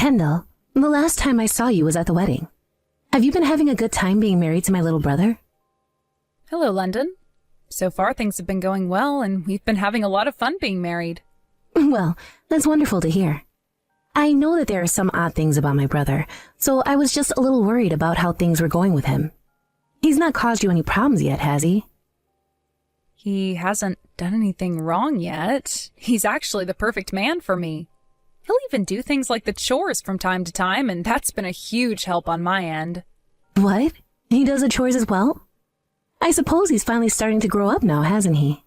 Kendall, the last time I saw you was at the wedding. Have you been having a good time being married to my little brother? Hello, London. So far, things have been going well, and we've been having a lot of fun being married. Well, that's wonderful to hear. I know that there are some odd things about my brother, so I was just a little worried about how things were going with him. He's not caused you any problems yet, has he? He hasn't done anything wrong yet. He's actually the perfect man for me. He'll even do things like the chores from time to time, and that's been a huge help on my end. What? He does the chores as well? I suppose he's finally starting to grow up now, hasn't he?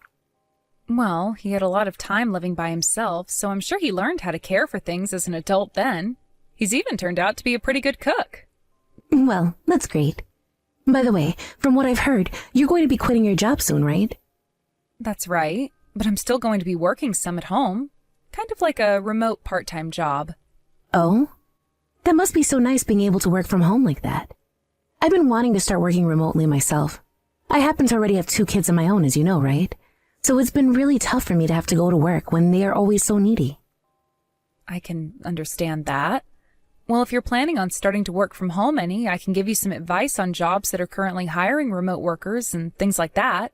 Well, he had a lot of time living by himself, so I'm sure he learned how to care for things as an adult then. He's even turned out to be a pretty good cook. Well, that's great. By the way, from what I've heard, you're going to be quitting your job soon, right? That's right, but I'm still going to be working some at home. Kind of like a remote part-time job. Oh? That must be so nice being able to work from home like that. I've been wanting to start working remotely myself. I happen to already have 2 kids of my own, as you know, right? So it's been really tough for me to have to go to work when they are always so needy. I can understand that. Well, if you're planning on starting to work from home any, I can give you some advice on jobs that are currently hiring remote workers and things like that.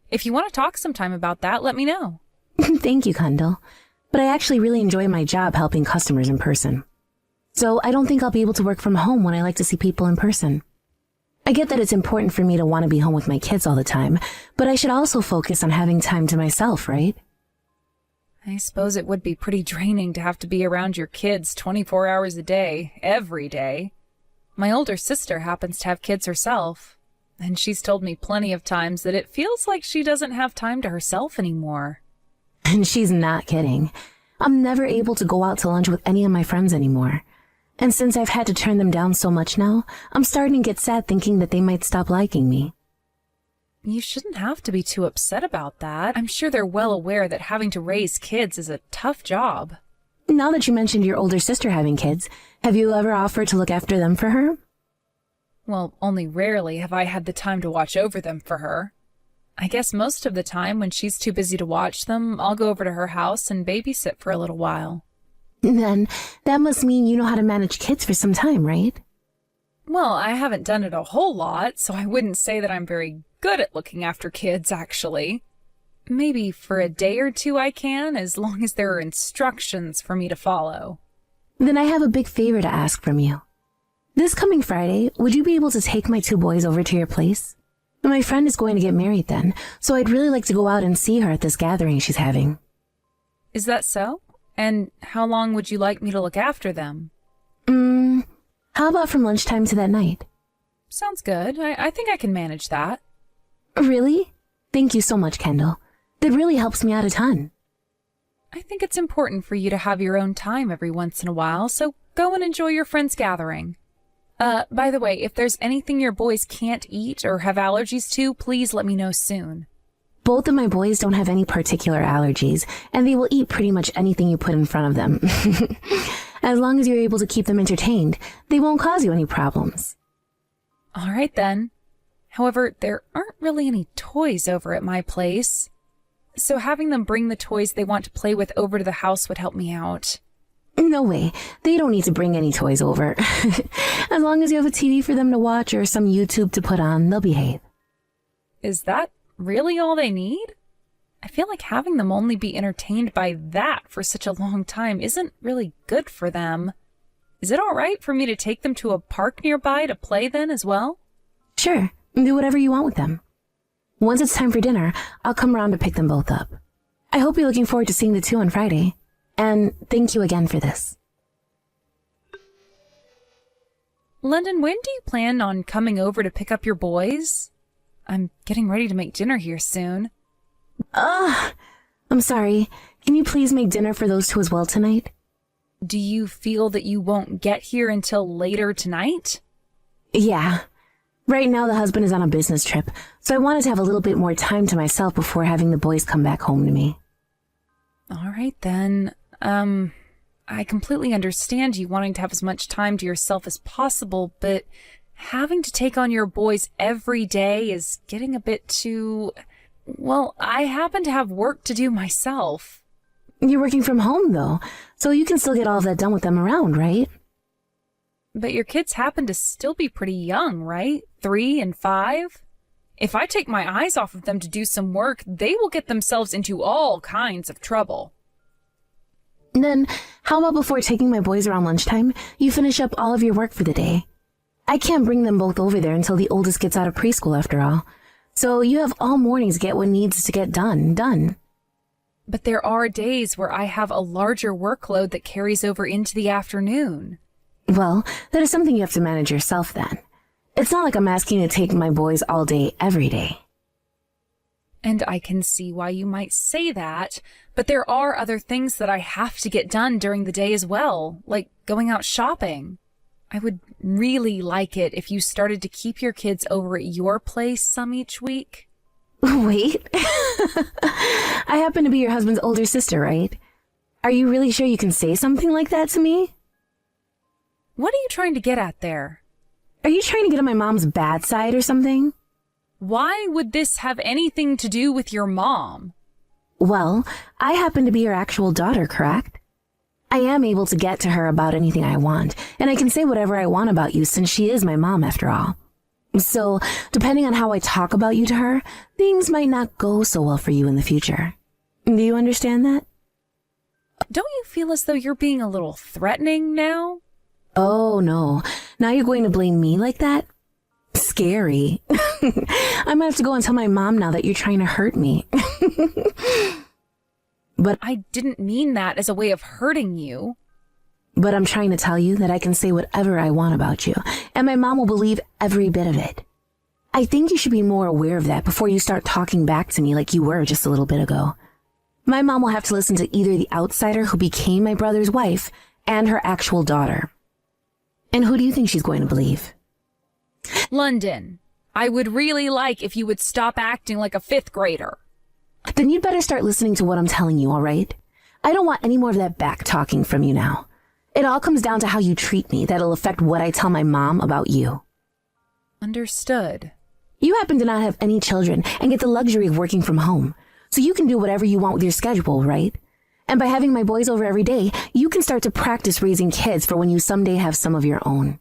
If you want to talk sometime about that, let me know. Thank you, Kendall. But I actually really enjoy my job helping customers in person. So I don't think I'll be able to work from home when I like to see people in person. I get that it's important for me to want to be home with my kids all the time, but I should also focus on having time to myself, right? I suppose it would be pretty draining to have to be around your kids 24 hours a day, every day. My older sister happens to have kids herself, and she's told me plenty of times that it feels like she doesn't have time to herself anymore. And she's not kidding. I'm never able to go out to lunch with any of my friends anymore. And since I've had to turn them down so much now, I'm starting to get sad thinking that they might stop liking me. You shouldn't have to be too upset about that. I'm sure they're well aware that having to raise kids is a tough job. Now that you mentioned your older sister having kids, have you ever offered to look after them for her? Well, only rarely have I had the time to watch over them for her. I guess most of the time when she's too busy to watch them, I'll go over to her house and babysit for a little while. Then that must mean you know how to manage kids for some time, right? Well, I haven't done it a whole lot, so I wouldn't say that I'm very good at looking after kids, actually. Maybe for a day or two I can, as long as there are instructions for me to follow. Then I have a big favor to ask from you. This coming Friday, would you be able to take my 2 boys over to your place? My friend is going to get married then, so I'd really like to go out and see her at this gathering she's having. Is that so? And how long would you like me to look after them? How about from lunchtime to that night? Sounds good. I think I can manage that. Really? Thank you so much, Kendall. That really helps me out a ton. I think it's important for you to have your own time every once in a while, so go and enjoy your friend's gathering. By the way, if there's anything your boys can't eat or have allergies to, please let me know soon. Both of my boys don't have any particular allergies, and they will eat pretty much anything you put in front of them. As long as you're able to keep them entertained, they won't cause you any problems. All right, then. However, there aren't really any toys over at my place, so having them bring the toys they want to play with over to the house would help me out. No way. They don't need to bring any toys over. As long as you have a TV for them to watch or some YouTube to put on, they'll behave. Is that really all they need? I feel like having them only be entertained by that for such a long time isn't really good for them. Is it all right for me to take them to a park nearby to play then as well? Sure. Do whatever you want with them. Once it's time for dinner, I'll come around to pick them both up. I hope you're looking forward to seeing the 2 on Friday. And thank you again for this. London, when do you plan on coming over to pick up your boys? I'm getting ready to make dinner here soon. I'm sorry. Can you please make dinner for those 2 as well tonight? Do you feel that you won't get here until later tonight? Yeah. Right now the husband is on a business trip, so I wanted to have a little bit more time to myself before having the boys come back home to me. All right, then. I completely understand you wanting to have as much time to yourself as possible, but having to take on your boys every day is getting a bit too... Well, I happen to have work to do myself. You're working from home, though, so you can still get all of that done with them around, right? But your kids happen to still be pretty young, right? 3 and 5? If I take my eyes off of them to do some work, they will get themselves into all kinds of trouble. Then, how about before taking my boys around lunchtime, you finish up all of your work for the day? I can't bring them both over there until the oldest gets out of preschool after all. So you have all morning to get what needs to get done. But there are days where I have a larger workload that carries over into the afternoon. Well, that is something you have to manage yourself then. It's not like I'm asking you to take my boys all day, every day. And I can see why you might say that, but there are other things that I have to get done during the day as well, like going out shopping. I would really like it if you started to keep your kids over at your place some each week. Wait. I happen to be your husband's older sister, right? Are you really sure you can say something like that to me? What are you trying to get at there? Are you trying to get on my mom's bad side or something? Why would this have anything to do with your mom? Well, I happen to be your actual daughter, correct? I am able to get to her about anything I want, and I can say whatever I want about you since she is my mom after all. So, depending on how I talk about you to her, things might not go so well for you in the future. Do you understand that? Don't you feel as though you're being a little threatening now? Oh, no. Now you're going to blame me like that? Scary. I might have to go and tell my mom now that you're trying to hurt me. But I didn't mean that as a way of hurting you. But I'm trying to tell you that I can say whatever I want about you, and my mom will believe every bit of it. I think you should be more aware of that before you start talking back to me like you were just a little bit ago. My mom will have to listen to either the outsider who became my brother's wife and her actual daughter. And who do you think she's going to believe? London, I would really like if you would stop acting like a 5th grader. Then you'd better start listening to what I'm telling you, all right? I don't want any more of that back talking from you now. It all comes down to how you treat me that'll affect what I tell my mom about you. Understood. You happen to not have any children and get the luxury of working from home, so you can do whatever you want with your schedule, right? And by having my boys over every day, you can start to practice raising kids for when you someday have some of your own.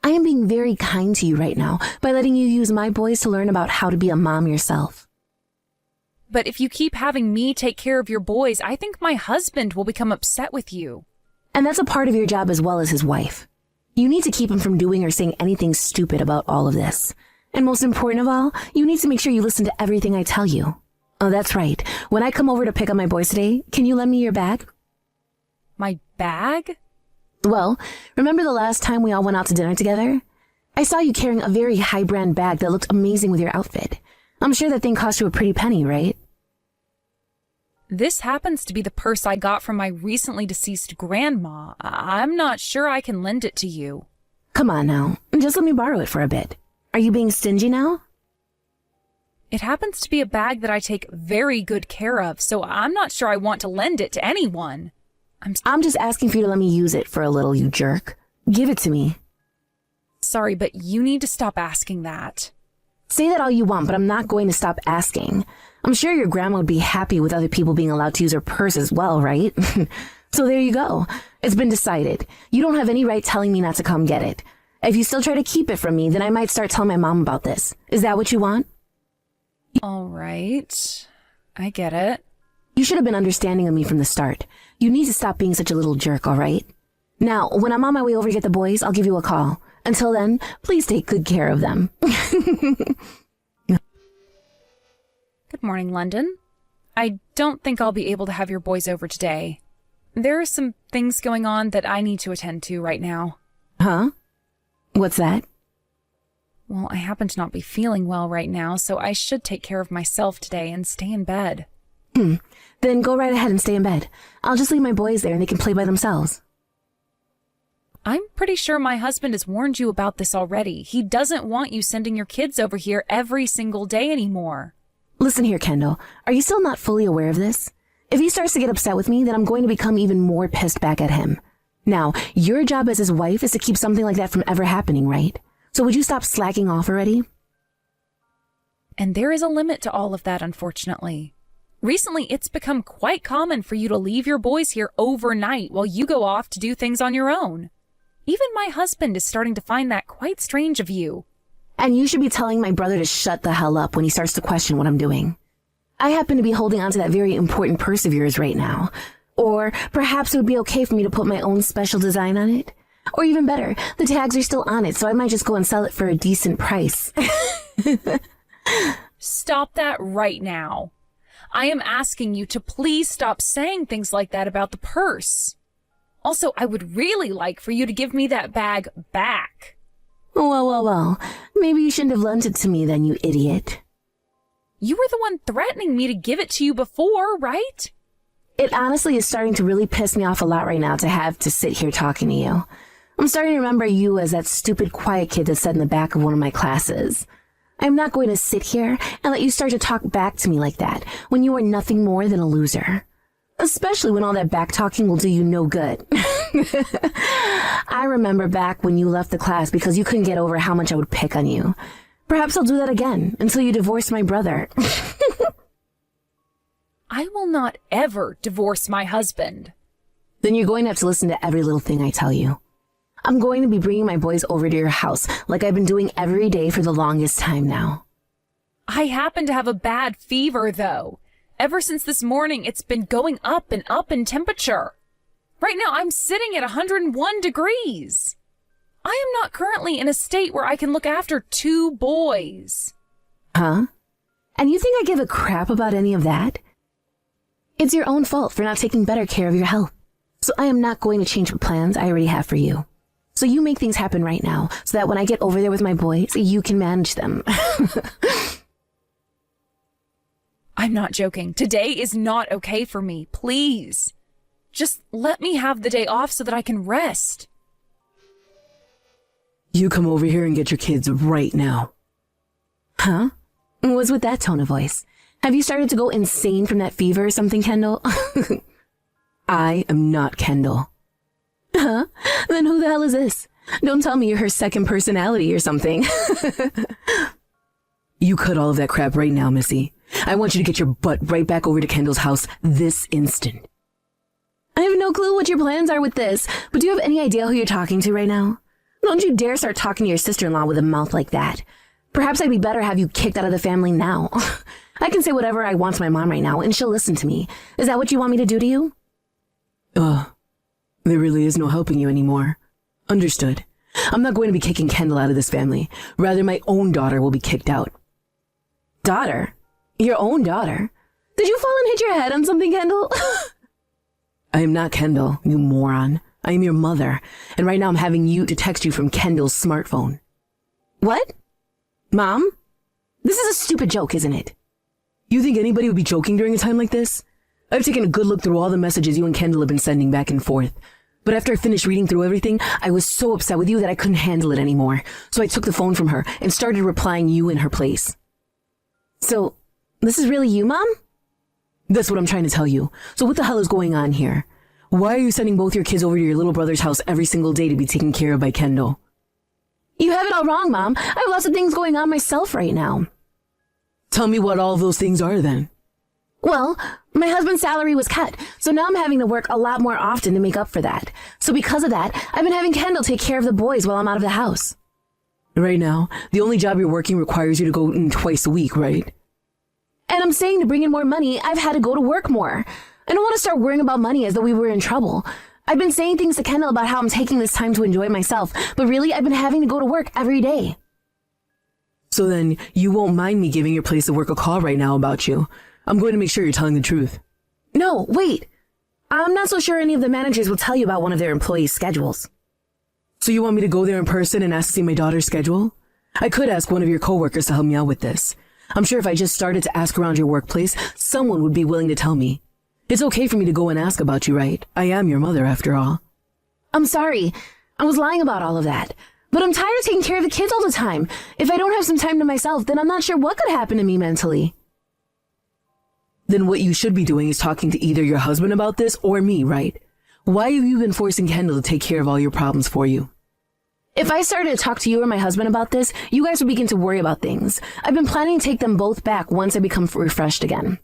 I am being very kind to you right now by letting you use my boys to learn about how to be a mom yourself. But if you keep having me take care of your boys, I think my husband will become upset with you. And that's a part of your job as well as his wife. You need to keep him from doing or saying anything stupid about all of this. And most important of all, you need to make sure you listen to everything I tell you. Oh, that's right. When I come over to pick up my boys today, can you lend me your bag? My bag? Well, remember the last time we all went out to dinner together? I saw you carrying a very high-brand bag that looked amazing with your outfit. I'm sure that thing cost you a pretty penny, right? This happens to be the purse I got from my recently deceased grandma. I'm not sure I can lend it to you. Come on now. Just let me borrow it for a bit. Are you being stingy now? It happens to be a bag that I take very good care of, so I'm not sure I want to lend it to anyone. I'm just asking for you to let me use it for a little, you jerk. Give it to me. Sorry, but you need to stop asking that. Say that all you want, but I'm not going to stop asking. I'm sure your grandma would be happy with other people being allowed to use her purse as well, right? So there you go. It's been decided. You don't have any right telling me not to come get it. If you still try to keep it from me, then I might start telling my mom about this. Is that what you want? All right. I get it. You should have been understanding of me from the start. You need to stop being such a little jerk, all right? Now, when I'm on my way over to get the boys, I'll give you a call. Until then, please take good care of them. Good morning, London. I don't think I'll be able to have your boys over today. There are some things going on that I need to attend to right now. Huh? What's that? Well, I happen to not be feeling well right now, so I should take care of myself today and stay in bed. Then go right ahead and stay in bed. I'll just leave my boys there and they can play by themselves. I'm pretty sure my husband has warned you about this already. He doesn't want you sending your kids over here every single day anymore. Listen here, Kendall. Are you still not fully aware of this? If he starts to get upset with me, then I'm going to become even more pissed back at him. Now, your job as his wife is to keep something like that from ever happening, right? So would you stop slacking off already? And there is a limit to all of that, unfortunately. Recently, it's become quite common for you to leave your boys here overnight while you go off to do things on your own. Even my husband is starting to find that quite strange of you. And you should be telling my brother to shut the hell up when he starts to question what I'm doing. I happen to be holding on to that very important purse of yours right now. Or perhaps it would be okay for me to put my own special design on it. Or even better, the tags are still on it, so I might just go and sell it for a decent price. Stop that right now. I am asking you to please stop saying things like that about the purse. Also, I would really like for you to give me that bag back. Well. Maybe you shouldn't have lent it to me then, you idiot. You were the one threatening me to give it to you before, right? It honestly is starting to really piss me off a lot right now to have to sit here talking to you. I'm starting to remember you as that stupid quiet kid that sat in the back of one of my classes. I'm not going to sit here and let you start to talk back to me like that when you are nothing more than a loser. Especially when all that back talking will do you no good. I remember back when you left the class because you couldn't get over how much I would pick on you. Perhaps I'll do that again until you divorce my brother. I will not ever divorce my husband. Then you're going to have to listen to every little thing I tell you. I'm going to be bringing my boys over to your house like I've been doing every day for the longest time now. I happen to have a bad fever, though. Ever since this morning, it's been going up and up in temperature. Right now, I'm sitting at 101 degrees. I am not currently in a state where I can look after 2 boys. Huh? And you think I give a crap about any of that? It's your own fault for not taking better care of your health. So I am not going to change the plans I already have for you. So you make things happen right now so that when I get over there with my boys, you can manage them. I'm not joking. Today is not okay for me. Please. Just let me have the day off so that I can rest. You come over here and get your kids right now. Huh? What's with that tone of voice? Have you started to go insane from that fever or something, Kendall? I am not Kendall. Huh? Then who the hell is this? Don't tell me you're her second personality or something. You cut all of that crap right now, Missy. I want you to get your butt right back over to Kendall's house this instant. I have no clue what your plans are with this, but do you have any idea who you're talking to right now? Don't you dare start talking to your sister-in-law with a mouth like that. Perhaps I'd be better have you kicked out of the family now. I can say whatever I want to my mom right now, and she'll listen to me. Is that what you want me to do to you? There really is no helping you anymore. Understood. I'm not going to be kicking Kendall out of this family. Rather, my own daughter will be kicked out. Daughter? Your own daughter? Did you fall and hit your head on something, Kendall? I am not Kendall, you moron. I am your mother, and right now I'm having you to text you from Kendall's smartphone. What? Mom? This is a stupid joke, isn't it? You think anybody would be joking during a time like this? I've taken a good look through all the messages you and Kendall have been sending back and forth. But after I finished reading through everything, I was so upset with you that I couldn't handle it anymore. So I took the phone from her and started replying you in her place. So, this is really you, Mom? That's what I'm trying to tell you. So what the hell is going on here? Why are you sending both your kids over to your little brother's house every single day to be taken care of by Kendall? You have it all wrong, Mom. I have lots of things going on myself right now. Tell me what all of those things are, then. Well, my husband's salary was cut, so now I'm having to work a lot more often to make up for that. So because of that, I've been having Kendall take care of the boys while I'm out of the house. Right now, the only job you're working requires you to go in twice a week, right? And I'm saying to bring in more money, I've had to go to work more. I don't want to start worrying about money as though we were in trouble. I've been saying things to Kendall about how I'm taking this time to enjoy myself, but really, I've been having to go to work every day. So then, you won't mind me giving your place of work a call right now about you. I'm going to make sure you're telling the truth. No, wait. I'm not so sure any of the managers will tell you about one of their employees' schedules. So you want me to go there in person and ask to see my daughter's schedule? I could ask one of your coworkers to help me out with this. I'm sure if I just started to ask around your workplace, someone would be willing to tell me. It's okay for me to go and ask about you, right? I am your mother, after all. I'm sorry. I was lying about all of that. But I'm tired of taking care of the kids all the time. If I don't have some time to myself, then I'm not sure what could happen to me mentally. Then what you should be doing is talking to either your husband about this or me, right? Why have you been forcing Kendall to take care of all your problems for you? If I started to talk to you or my husband about this, you guys would begin to worry about things. I've been planning to take them both back once I become refreshed again.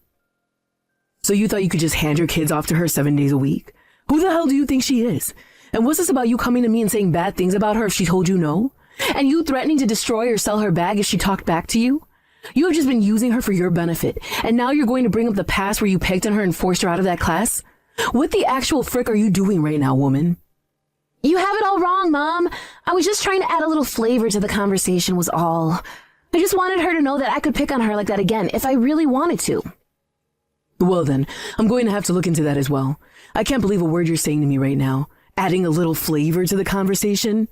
So you thought you could just hand your kids off to her 7 days a week? Who the hell do you think she is? And what's this about you coming to me and saying bad things about her if she told you no? And you threatening to destroy or sell her bag if she talked back to you? You have just been using her for your benefit, and now you're going to bring up the past where you pegged on her and forced her out of that class? What the actual frick are you doing right now, woman? You have it all wrong, Mom. I was just trying to add a little flavor to the conversation was all. I just wanted her to know that I could pick on her like that again if I really wanted to. Well then, I'm going to have to look into that as well. I can't believe a word you're saying to me right now. Adding a little flavor to the conversation?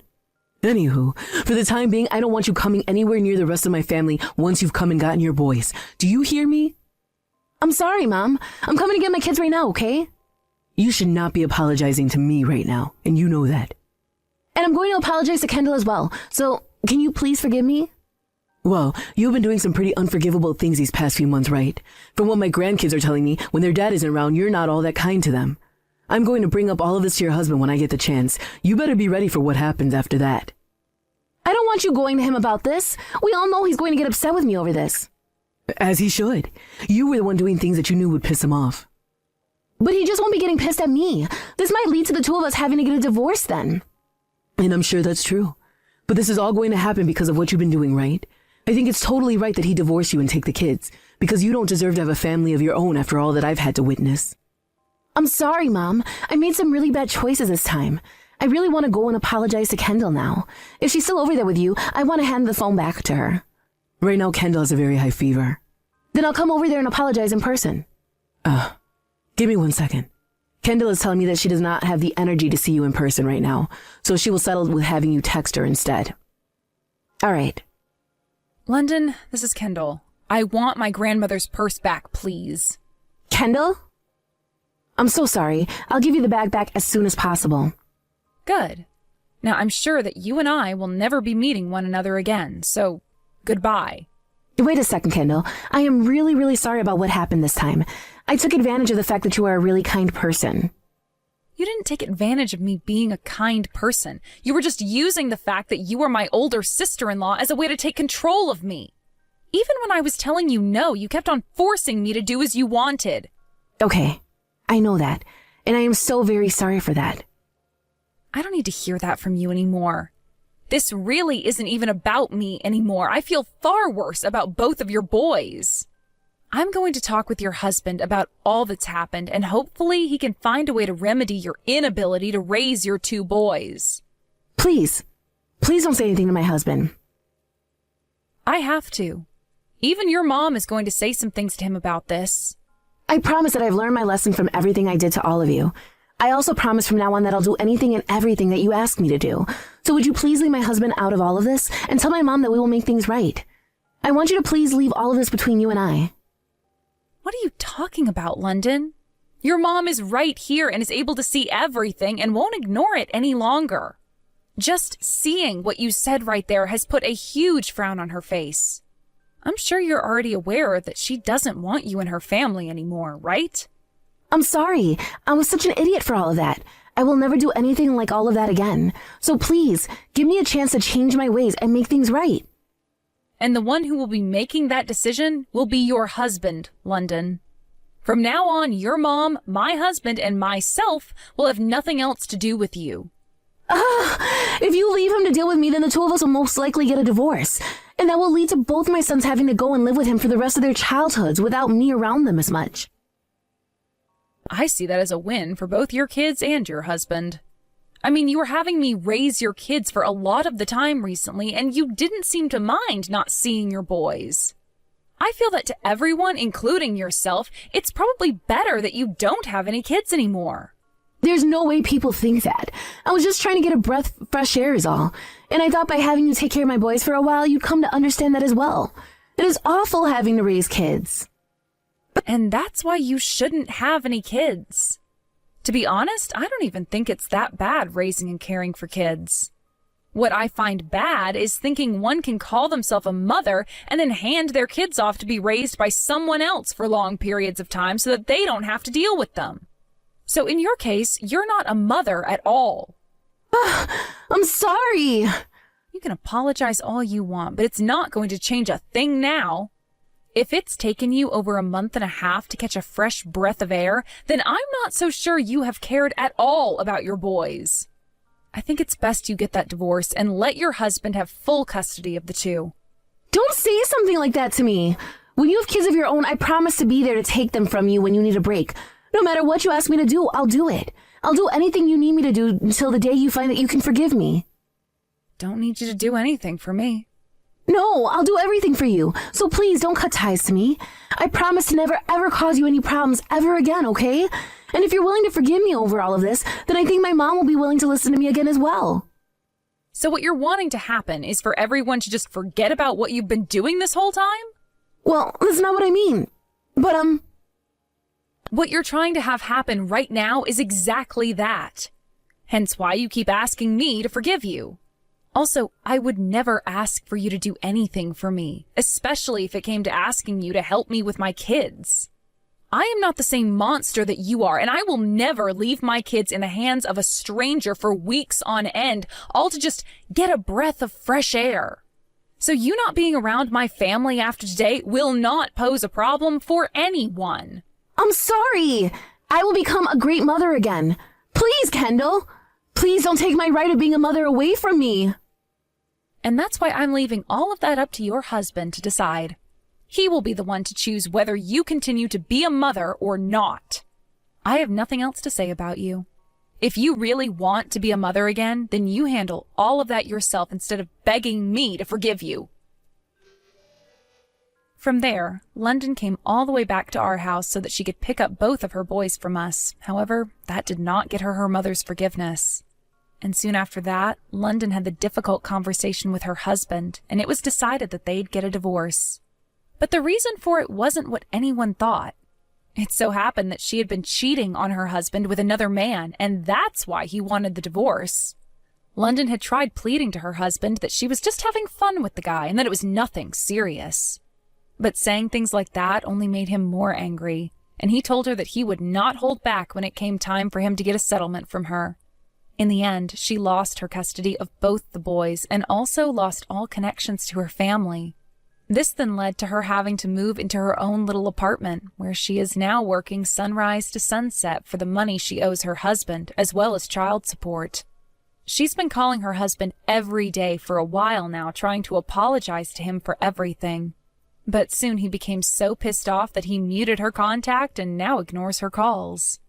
Anywho, for the time being, I don't want you coming anywhere near the rest of my family once you've come and gotten your boys. Do you hear me? I'm sorry, Mom. I'm coming to get my kids right now, okay? You should not be apologizing to me right now, and you know that. And I'm going to apologize to Kendall as well, so can you please forgive me? Well, you've been doing some pretty unforgivable things these past few months, right? From what my grandkids are telling me, when their dad isn't around, you're not all that kind to them. I'm going to bring up all of this to your husband when I get the chance. You better be ready for what happens after that. I don't want you going to him about this. We all know he's going to get upset with me over this. As he should. You were the one doing things that you knew would piss him off. But he just won't be getting pissed at me. This might lead to the two of us having to get a divorce then. And I'm sure that's true. But this is all going to happen because of what you've been doing, right? I think it's totally right that he divorce you and take the kids, because you don't deserve to have a family of your own after all that I've had to witness. I'm sorry, Mom. I made some really bad choices this time. I really want to go and apologize to Kendall now. If she's still over there with you, I want to hand the phone back to her. Right now, Kendall has a very high fever. Then I'll come over there and apologize in person. Give me 1 second. Kendall is telling me that she does not have the energy to see you in person right now, so she will settle with having you text her instead. All right. London, this is Kendall. I want my grandmother's purse back, please. Kendall? I'm so sorry. I'll give you the bag back as soon as possible. Good. Now, I'm sure that you and I will never be meeting one another again, so goodbye. Wait a second, Kendall. I am really, really sorry about what happened this time. I took advantage of the fact that you are a really kind person. You didn't take advantage of me being a kind person. You were just using the fact that you were my older sister-in-law as a way to take control of me. Even when I was telling you no, you kept on forcing me to do as you wanted. Okay, I know that, and I am so very sorry for that. I don't need to hear that from you anymore. This really isn't even about me anymore. I feel far worse about both of your boys. I'm going to talk with your husband about all that's happened, and hopefully he can find a way to remedy your inability to raise your two boys. Please don't say anything to my husband. I have to. Even your mom is going to say some things to him about this. I promise that I've learned my lesson from everything I did to all of you. I also promise from now on that I'll do anything and everything that you ask me to do. So would you please leave my husband out of all of this and tell my mom that we will make things right? I want you to please leave all of this between you and I. What are you talking about, London? Your mom is right here and is able to see everything and won't ignore it any longer. Just seeing what you said right there has put a huge frown on her face. I'm sure you're already aware that she doesn't want you and her family anymore, right? I'm sorry. I was such an idiot for all of that. I will never do anything like all of that again. So please, give me a chance to change my ways and make things right. And the one who will be making that decision will be your husband, London. From now on, your mom, my husband, and myself will have nothing else to do with you. If you leave him to deal with me, then the two of us will most likely get a divorce. And that will lead to both my sons having to go and live with him for the rest of their childhoods without me around them as much. I see that as a win for both your kids and your husband. I mean, you were having me raise your kids for a lot of the time recently, and you didn't seem to mind not seeing your boys. I feel that to everyone, including yourself, it's probably better that you don't have any kids anymore. There's no way people think that. I was just trying to get a breath of fresh air is all. And I thought by having you take care of my boys for a while, you'd come to understand that as well. It is awful having to raise kids. And that's why you shouldn't have any kids. To be honest, I don't even think it's that bad raising and caring for kids. What I find bad is thinking one can call themselves a mother and then hand their kids off to be raised by someone else for long periods of time so that they don't have to deal with them. So in your case, you're not a mother at all. I'm sorry. You can apologize all you want, but it's not going to change a thing now. If it's taken you over a month and a half to catch a fresh breath of air, then I'm not so sure you have cared at all about your boys. I think it's best you get that divorce and let your husband have full custody of the two. Don't say something like that to me. When you have kids of your own, I promise to be there to take them from you when you need a break. No matter what you ask me to do, I'll do it. I'll do anything you need me to do until the day you find that you can forgive me. Don't need you to do anything for me. No, I'll do everything for you. So please don't cut ties to me. I promise to never ever cause you any problems ever again, okay? And if you're willing to forgive me over all of this, then I think my mom will be willing to listen to me again as well. So what you're wanting to happen is for everyone to just forget about what you've been doing this whole time? Well, that's not what I mean. But, What you're trying to have happen right now is exactly that. Hence why you keep asking me to forgive you. Also, I would never ask for you to do anything for me, especially if it came to asking you to help me with my kids. I am not the same monster that you are, and I will never leave my kids in the hands of a stranger for weeks on end, all to just get a breath of fresh air. So you not being around my family after today will not pose a problem for anyone. I'm sorry. I will become a great mother again. Please, Kendall. Please don't take my right of being a mother away from me. And that's why I'm leaving all of that up to your husband to decide. He will be the one to choose whether you continue to be a mother or not. I have nothing else to say about you. If you really want to be a mother again, then you handle all of that yourself instead of begging me to forgive you. From there, London came all the way back to our house so that she could pick up both of her boys from us. However, that did not get her mother's forgiveness. And soon after that, London had the difficult conversation with her husband, and it was decided that they'd get a divorce. But the reason for it wasn't what anyone thought. It so happened that she had been cheating on her husband with another man, and that's why he wanted the divorce. London had tried pleading to her husband that she was just having fun with the guy and that it was nothing serious. But saying things like that only made him more angry, and he told her that he would not hold back when it came time for him to get a settlement from her. In the end, she lost her custody of both the boys and also lost all connections to her family. This then led to her having to move into her own little apartment, where she is now working sunrise to sunset for the money she owes her husband, as well as child support. She's been calling her husband every day for a while now, trying to apologize to him for everything. But soon he became so pissed off that he muted her contact and now ignores her calls.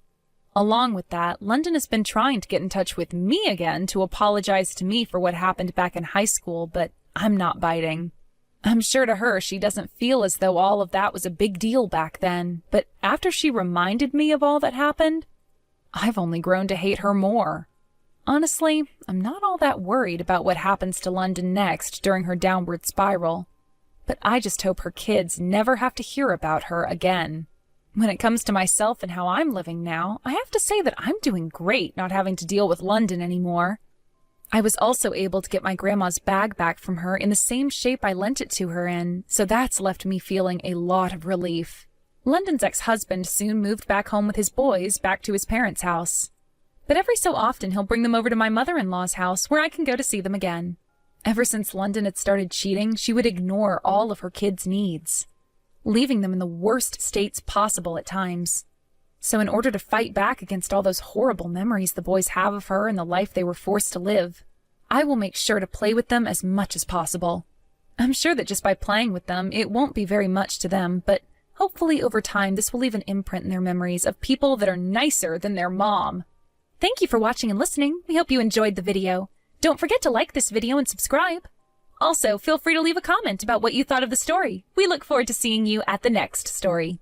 Along with that, London has been trying to get in touch with me again to apologize to me for what happened back in high school, but I'm not biting. I'm sure to her she doesn't feel as though all of that was a big deal back then, but after she reminded me of all that happened, I've only grown to hate her more. Honestly, I'm not all that worried about what happens to London next during her downward spiral, but I just hope her kids never have to hear about her again. When it comes to myself and how I'm living now, I have to say that I'm doing great not having to deal with London anymore. I was also able to get my grandma's bag back from her in the same shape I lent it to her in, so that's left me feeling a lot of relief. London's ex-husband soon moved back home with his boys back to his parents' house. But every so often he'll bring them over to my mother-in-law's house where I can go to see them again. Ever since London had started cheating, she would ignore all of her kids' needs, leaving them in the worst states possible at times. So in order to fight back against all those horrible memories the boys have of her and the life they were forced to live, I will make sure to play with them as much as possible. I'm sure that just by playing with them, it won't be very much to them, but hopefully over time this will leave an imprint in their memories of people that are nicer than their mom. Thank you for watching and listening. We hope you enjoyed the video. Don't forget to like this video and subscribe. Also, feel free to leave a comment about what you thought of the story. We look forward to seeing you at the next story.